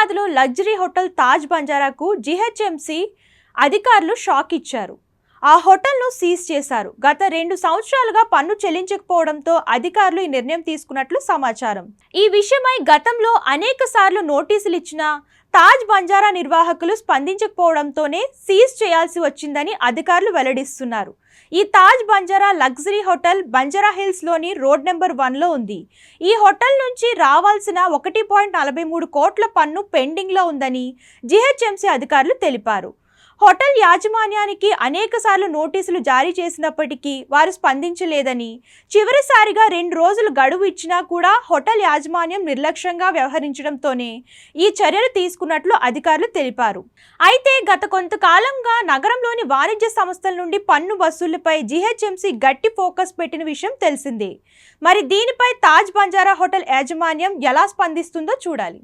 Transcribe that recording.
హైదరాబాద్లో luxury hotel Taj బంజారాకు GHMC అధికారులు shock ఇచ్చారు. ఆ హోటల్ను సీజ్ చేశారు. గత 2 సంవత్సరాలుగా పన్ను చెల్లించకపోవడంతో అధికారులు ఈ నిర్ణయం తీసుకున్నట్లు సమాచారం. ఈ విషయమై గతంలో అనేకసార్లు నోటీసులు ఇచ్చినా తాజ్ బంజారా నిర్వాహకులు స్పందించకపోవడంతోనే సీజ్ చేయాల్సి వచ్చిందని అధికారులు వెల్లడిస్తున్నారు. ఈ తాజ్ బంజారా లగ్జరీ హోటల్ బంజారా హిల్స్లోని రోడ్ నెంబర్ 1లో ఉంది. ఈ హోటల్ నుంచి రావాల్సిన 1.43 కోట్ల పన్ను పెండింగ్లో ఉందని జీహెచ్ఎంసీ అధికారులు తెలిపారు. హోటల్ యాజమాన్యానికి అనేకసార్లు నోటీసులు జారీ చేసినప్పటికీ వారు స్పందించలేదని, చివరిసారిగా 2 రోజులు గడువు ఇచ్చినా కూడా హోటల్ యాజమాన్యం నిర్లక్ష్యంగా వ్యవహరించడంతోనే ఈ చర్యలు తీసుకున్నట్లు అధికారులు తెలిపారు. అయితే గత కొంతకాలంగా నగరంలోని వాణిజ్య సంస్థల నుండి పన్ను వసూళ్లపై జీహెచ్ఎంసీ గట్టి ఫోకస్ పెట్టిన విషయం తెలిసిందే. మరి దీనిపై తాజ్ బంజారా హోటల్ యాజమాన్యం ఎలా స్పందిస్తుందో చూడాలి.